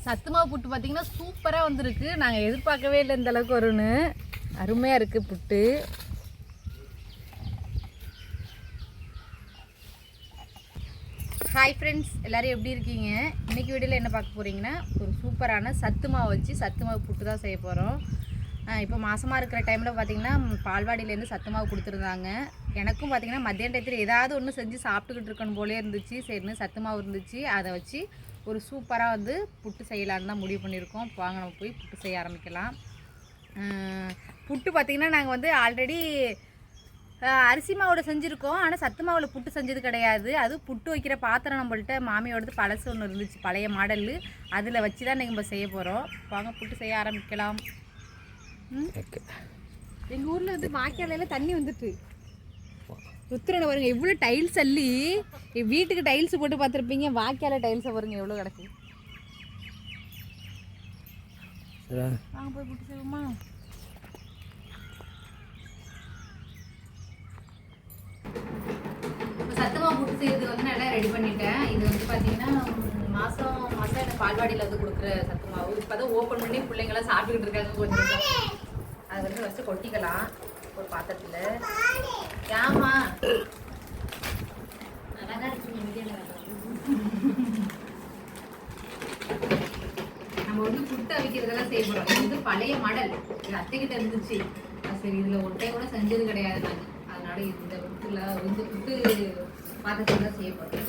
சத்து மாவு புட்டு பார்த்தீங்கன்னா சூப்பராக வந்திருக்கு. நாங்கள் எதிர்பார்க்கவே இல்லை இந்த அளவுக்கு வரும்னு. அருமையாக இருக்குது புட்டு. ஹாய் ஃப்ரெண்ட்ஸ், எல்லோரும் எப்படி இருக்கீங்க? இன்றைக்கி வீடியோவில் என்ன பார்க்க போகிறீங்கன்னா, ஒரு சூப்பரான சத்து மாவு வச்சு சத்து மாவு புட்டு தான் செய்ய போகிறோம். இப்போ மாதமாக இருக்கிற டைமில் பார்த்திங்கன்னா பால்வாடியிலேருந்து சத்து மாவு கொடுத்துருந்தாங்க. எனக்கும் பார்த்திங்கன்னா மத்தியான டயத்தில் ஏதாவது ஒன்று செஞ்சு சாப்பிட்டுக்கிட்டு இருக்கணும் போலே இருந்துச்சு. சரின்னு சத்து மாவு இருந்துச்சு, அதை வச்சு ஒரு சூப்பராக வந்து புட்டு செய்யலான்னு தான் முடிவு பண்ணியிருக்கோம். வாங்க நம்ம போய் புட்டு செய்ய ஆரம்பிக்கலாம். புட்டு பார்த்திங்கன்னா நாங்கள் வந்து ஆல்ரெடி அரிசி மாவோட செஞ்சுருக்கோம். ஆனால் சத்து மாவில் புட்டு செஞ்சது கிடையாது. அது புட்டு வைக்கிற பாத்திரம் நம்மள்கிட்ட மாமியோடது பழசு ஒன்று இருந்துச்சு, பழைய மாடலு. அதில் வச்சு தான் நம்ம செய்ய போகிறோம். வாங்க புட்டு செய்ய ஆரம்பிக்கலாம். எங்கள் ஊரில் வந்து வாய்க்காலையில் தண்ணி வந்துட்டு உத்திரனை பாருங்க, எவ்வளோ டைல்ஸ் அள்ளி வீட்டுக்கு டைல்ஸ் போட்டு பார்த்துருப்பீங்க. வாய்க்கால டைல்ஸை பாருங்க எவ்வளோ கிடக்கு. வாங்க போய் புட்டு செய்வோமா? சத்தமாக புட்டு செய்யறதுக்கு வந்து நல்லா ரெடி பண்ணிட்டேன். இது வந்து பார்த்தீங்கன்னா மாதம் எனக்கு பால்வாடியில் வந்து கொடுக்குற சத்து மாவு. இப்போ தான் ஓப்பன் பண்ணி பிள்ளைங்களாம் சாப்பிட்டுக்கிட்டு இருக்காங்க. கொஞ்சம் அதை வந்து ஃபஸ்ட்டு கொட்டிக்கலாம் ஒரு பாத்திரத்தில். ஏமா நல்லா தான் இருக்கு. நம்ம வந்து புட்டு அவிக்கிறதெல்லாம் செய்ய போகிறோம். இது வந்து பழைய மாடல், இது அத்தைக்கிட்ட இருந்துச்சு. சரி, இதில் ஒன்றை கூட செஞ்சது கிடையாது நான். அதனால இந்த புட்டு பாத்திரத்தில் தான் செய்ய போகிறேன்.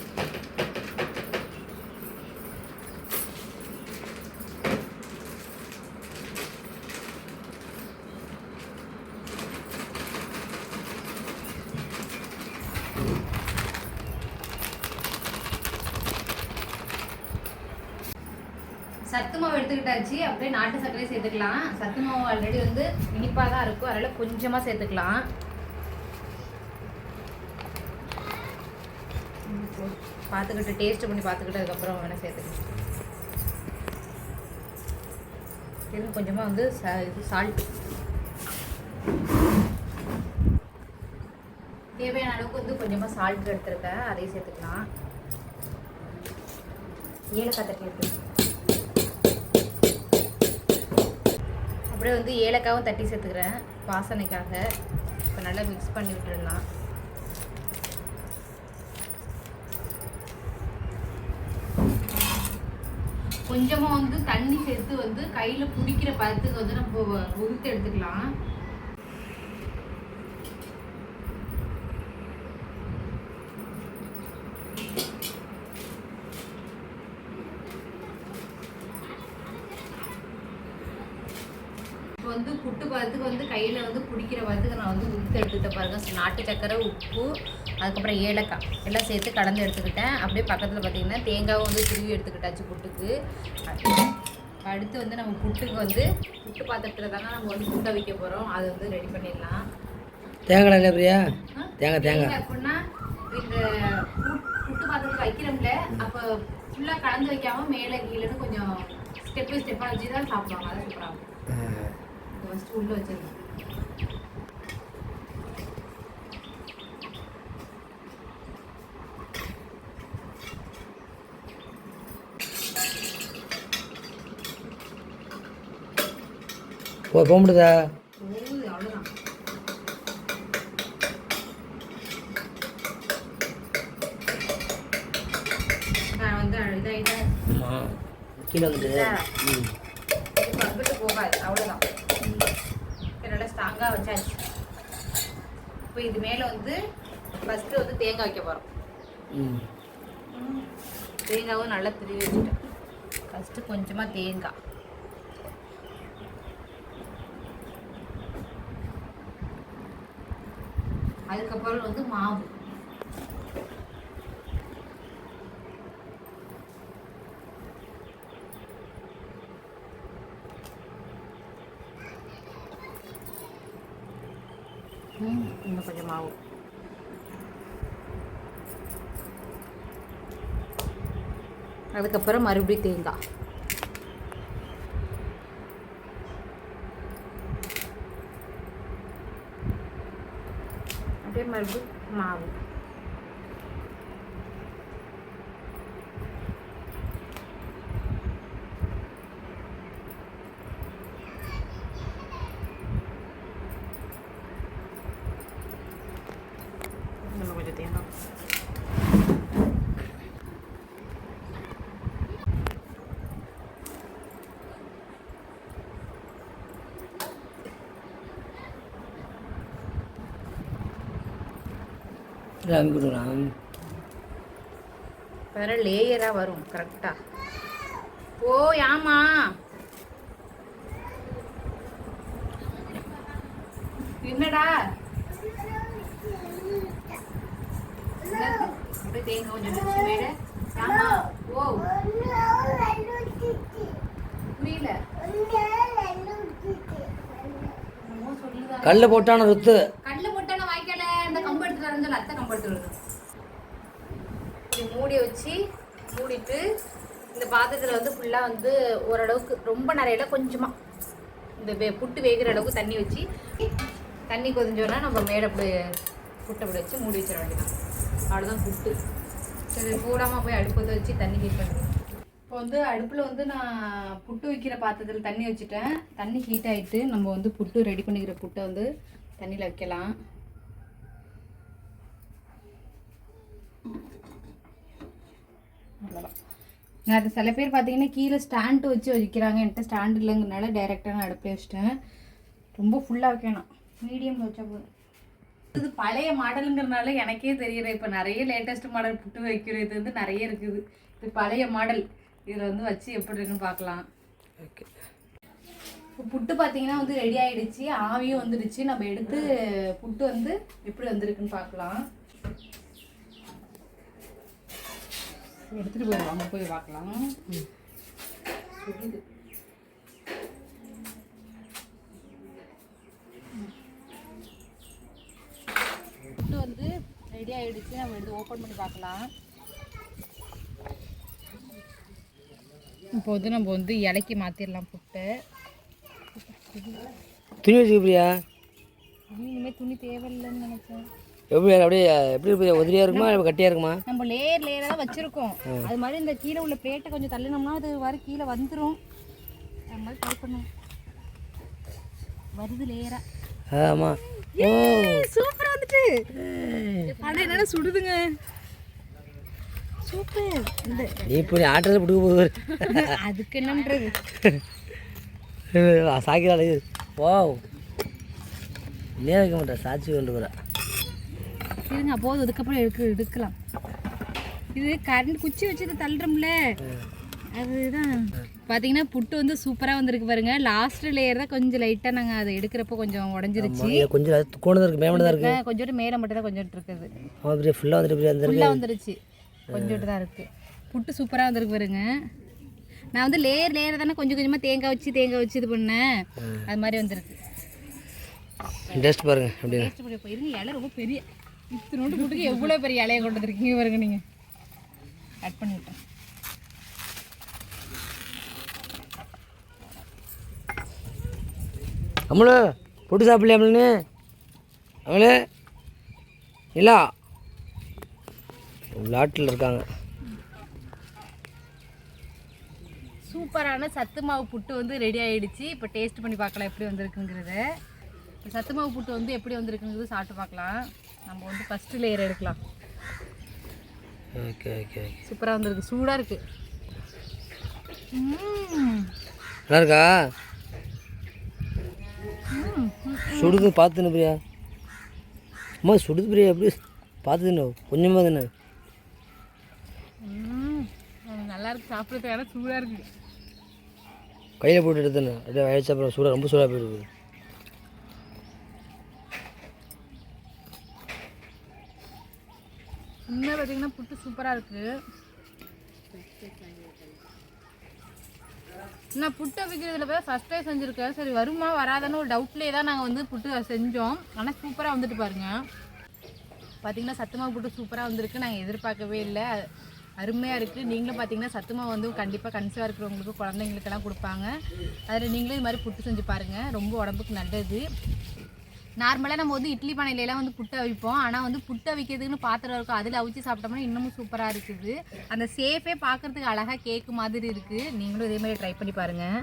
சத்து மாவு எடுத்துக்கிட்டாச்சு. அப்படியே நாட்டு சர்க்கரை சேர்த்துக்கலாம். சத்து மாவு ஆல்ரெடி வந்து இனிப்பாக தான் இருக்கும், அதனால் கொஞ்சமாக சேர்த்துக்கலாம். பார்த்துக்கிட்டு டேஸ்ட் பண்ணி பார்த்துக்கிட்டு அதுக்கப்புறம் வேணால் சேர்த்துக்கலாம். இது கொஞ்சமாக வந்து இது சால்ட், தேவையான அளவுக்கு வந்து கொஞ்சமாக சால்ட் எடுத்துருக்கேன், அதையும் சேர்த்துக்கலாம். ஏலக்காய் தட்டி எடுத்து அப்படியே வந்து ஏலக்காவும் தட்டி சேர்த்துக்கிறேன் வாசனைக்காக. இப்போ நல்லா மிக்ஸ் பண்ணி விட்டுடலாம். கொஞ்சமாக வந்து தண்ணி சேர்த்து வந்து கையில் பிடிக்கிற பதத்துக்கு வந்து நம்ம உருத்து எடுத்துக்கலாம். வந்து புட்டு பதத்துக்கு வந்து கையில் வந்து பிடிக்கிற பதத்துக்கு நான் வந்து உருத்து எடுத்துக்கிட்ட பாருங்க. நாட்டு சக்கரை, உப்பு, அதுக்கப்புறம் ஏலக்காய் எல்லாம் சேர்த்து கலந்து எடுத்துக்கிட்டேன். அப்படியே பக்கத்தில் பார்த்திங்கன்னா தேங்காவும் வந்து துருவி எடுத்துக்கிட்டாச்சு புட்டுக்கு. அடுத்து வந்து நம்ம புட்டுக்கு வந்து புட்டு பாத்திரத்தில் தாங்க நம்ம வந்து புட்டை வைக்க போகிறோம். அதை வந்து ரெடி பண்ணிடலாம். தேங்காய் இல்லை பிரியா? தேங்காய் அப்படின்னா இந்த புட்டு பாத்திரத்தில் வைக்கிறோம்ல, அப்போ ஃபுல்லாக கலந்து வைக்காமல் மேலே கீழேன்னு கொஞ்சம் ஸ்டெப் பை ஸ்டெப்பாக வச்சு தான் சாப்பிடுவாங்க. அதை சூப்பராகும். ஃபஸ்ட்டு உள்ளே வச்சிருக்கேன். போக முடியுதா? அவ்வளோதான். நான் வந்து இதாகிட்டேன். கீழே வந்து பங்கிட்டு போகாது. அவ்வளோதான். நல்லா ஸ்ட்ராங்காக வச்சாச்சு. இப்போ இது மேலே வந்து ஃபஸ்ட்டு வந்து தேங்காய் வைக்க போகிறோம். தேங்காவும் நல்லா திருவி வச்சுட்டேன். ஃபஸ்ட்டு கொஞ்சமாக தேங்காய், அதுக்கப்புறம் வந்து மாவு, இன்னும் கொஞ்சம் மாவு, அதுக்கப்புறம் மறுபடியும் தேங்காய், அப்படியே மறுபடியும் மாவு, அமுக்கி விட்டுக்கலாம். வேற லேயராக வரும் கரெக்டாக. ஓ ஆமா என்னடா அப்படியே தேங்காய் கொஞ்சம் வச்சு மேட. ஆமா ஓ புரியல. கல்ல போட்டான ருத்து. கல்ல போட்டான வாய்க்கால இந்த கம்பு எடுத்துட்டு வரேன்னு அத்தை கம்பு எடுத்துட்டு வருது. இப்படி மூடியை வச்சு மூடிட்டு இந்த பாத்திரத்தில் வந்து ஃபுல்லாக வந்து ஓரளவுக்கு ரொம்ப நிறைய கொஞ்சமாக இந்த புட்டு வேகிற அளவுக்கு தண்ணி வச்சு தண்ணி கொதிஞ்சோன்னா நம்ம மேலே அப்படி புட்டை அப்படி வச்சு மூடி வச்சிட வேண்டியதான். அவ்வளோதான் புட்டு. சரி கூடாமல் போய் அடுப்பத்தை வச்சு தண்ணி ஹீட் பண்ணுறேன். இப்போ வந்து அடுப்பில் வந்து நான் புட்டு வைக்கிற பாத்திரத்தில் தண்ணி வச்சுட்டேன். தண்ணி ஹீட் ஆகிட்டு நம்ம வந்து புட்டு ரெடி பண்ணிக்கிற புட்டை வந்து தண்ணியில் வைக்கலாம். அவ்வளோதான். நான் அது சில பேர் பார்த்தீங்கன்னா கீழே ஸ்டாண்டு வச்சு வைக்கிறாங்க. என்கிட்ட ஸ்டாண்டு இல்லைங்கிறனால டைரெக்டாக நான் அடுப்பில் வச்சிட்டேன். ரொம்ப ஃபுல்லாக வைக்கணும், மீடியமில் வச்சா போதும். இது பழைய மாடலுங்கிறனால எனக்கே தெரியல. இப்போ நிறைய லேட்டஸ்ட் மாடல் புட்டு வைக்கிறது வந்து நிறைய இருக்குது. இது பழைய மாடல். இதில் வந்து வச்சு எப்படி இருக்குன்னு பார்க்கலாம். ஓகே, இப்போ புட்டு பார்த்தீங்கன்னா வந்து ரெடி ஆகிடுச்சு. ஆவியும் வந்துடுச்சு. நம்ம எடுத்து புட்டு வந்து எப்படி வந்திருக்குன்னு பார்க்கலாம். எடுத்துகிட்டு போயிடுவோம், அங்கே போய் பார்க்கலாம். புட்டு வந்து ரெடி ஆகிடுச்சு. நம்ம எடுத்து ஓப்பன் பண்ணி பார்க்கலாம். இப்போ வந்து நம்ம வந்து இலைக்கு மாற்றிடலாம் புட்டு. துணி வச்சுக்கிறியா? இனிமேல் துணி தேவையில்லைன்னு நினைச்சேன். எப்படி அப்படியே எப்படி உதிரியாக இருக்குமா இல்லை கட்டியாக இருக்குமா? நம்ம லேயர் லேயராக தான் வச்சுருக்கோம். அது மாதிரி இந்த கீழே உள்ள பிளேட்டை கொஞ்சம் தள்ளினோம்னா அது வர கீழே வந்துடும். அது மாதிரி ட்ரை பண்ணுவோம். வருது லேயராக. ஆமாம். ஓ சூப்பராக வந்துட்டு. ஆனால் என்னென்ன சுடுதுங்க. சூப்பர். இந்த நீ இப்போ நீ ஆட்டுறது பிடிக்க போகுது. அதுக்கு என்னன்றது சாக்கிறாள். ஓ இல்லையா வைக்க மாட்டேன், சாட்சி கொண்டு போகிறேன். இருங்க போதும். அதுக்கப்புறம் எடுக்கலாம். இது கரண்ட் குச்சி வச்சு இதை தள்ளுறோம்ல, அதுதான். பார்த்தீங்கன்னா புட்டு வந்து சூப்பராக வந்திருக்கு பாருங்க. லாஸ்ட் லேயர் தான் கொஞ்சம் லைட்டாக நாங்கள் அதை எடுக்கிறப்போ கொஞ்சம் உடஞ்சிருச்சு. கொஞ்சம் கோணதாக இருக்குது, மேலே தான் இருக்குது. கொஞ்சோட்டு மேலே மட்டும் தான் கொஞ்சோட்டு இருக்குது. அப்படியே ஃபுல்லாக வந்துட்டு ஃபுல்லாக வந்துருச்சு. கொஞ்சோட்டு தான் இருக்குது. புட்டு சூப்பராக வந்திருக்கு பாருங்க. நான் வந்து லேயர் லேயர் தானே கொஞ்சம் கொஞ்சமாக தேங்காய் வச்சு இது பண்ணேன். அது மாதிரி வந்துருக்கு. டேஸ்ட் பாருங்க. அப்படியே டேஸ்ட் பண்ணி போயிருங்க. இலை ரொம்ப பெரிய இத்தனோண்டு புட்டுக்கு எவ்வளோ பெரிய இலையை கொண்டு வந்துருக்கீங்க பாருங்க. நீங்கள் கட் பண்ணி விட்டேன். அம்மளு புட்டு சாப்பிடலையா அம்மளு? அம்மளு இல்லா விளாட்டில் இருக்காங்க. சூப்பரான சத்து மாவு புட்டு வந்து ரெடி ஆகிடுச்சு. இப்போ டேஸ்ட் பண்ணி பார்க்கலாம் எப்படி வந்திருக்குங்கிறத. சத்து மாவு புட்டு வந்து எப்படி வந்திருக்குங்கிறது சாப்பிட்டு பார்க்கலாம். நம்ம வந்து ஃபஸ்ட்டு லேயர் எடுக்கலாம். ஓகே ஓகே சூப்பராக வந்திருக்கு. சூடாக இருக்குது. நல்லா இருக்கா? சுடுது பார்த்துன்னு பிரியா. அம்மா சுடுது பிரியா. எப்படி பார்த்துன்னு கொஞ்சமாக தானே. நல்லா இருக்கு சாப்பிட்றதுக்கு. ஆனால் சூடாக இருக்குது. கையில் போட்டு எடுத்துன்னு அப்படியே ஆயிடுச்சு. அப்புறம் சூடாக ரொம்ப சூடாக போயிடுது. இன்னும் பார்த்தீங்கன்னா புட்டு சூப்பராக இருக்குது. நான் புட்டை வைக்கிறதுல போய் ஃபஸ்ட் டைம் செஞ்சுருக்கேன். சரி வருமா வராதான்னு ஒரு டவுட்லேயே தான் நாங்கள் வந்து புட்டு செஞ்சோம். ஆனால் சூப்பராக வந்துட்டு பாருங்கள். பார்த்திங்கன்னா சத்துமாவு புட்டு சூப்பராக வந்திருக்கு. நாங்கள் எதிர்பார்க்கவே இல்லை. அருமையாக இருக்குது. நீங்களும் பார்த்தீங்கன்னா சத்துமாவு வந்து கண்டிப்பாக கன்சீவாக இருக்கிறவங்களுக்கு குழந்தைங்களுக்கெல்லாம் கொடுப்பாங்க. அதில் நீங்களும் இது மாதிரி புட்டு செஞ்சு பாருங்கள். ரொம்ப உடம்புக்கு நல்லது. நார்மலாக நம்ம வந்து இட்லி பானையிலலாம் வந்து புட்டை அவிப்போம். ஆனால் வந்து புட்டை அவிக்கிறதுக்குன்னு பாத்திரம் இருக்கும். அதில் அவிச்சு சாப்பிட்டோம்னா இன்னமும் சூப்பராக இருக்குது. அந்த ஷேப்பே பார்க்குறதுக்கு அழகாக கேக்கு மாதிரி இருக்குது. நீங்களும் இதே மாதிரி ட்ரை பண்ணி பாருங்கள்.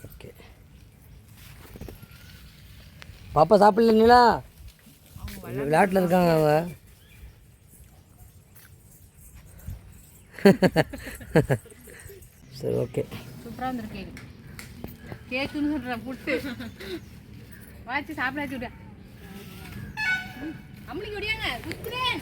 ஓகே பாப்பா சாப்பிடலீங்களா? விளையாட்டில் இருக்காங்க அவங்க. சரி ஓகே. சூப்பராக வந்துருக்கு கேக்கு. கேக்குன்னு சொல்கிறேன் புட்டு. வாச்சு சாப்பிடாச்சு விட. அம்மளிக்கு விடியாங்க சுற்றுறேன்.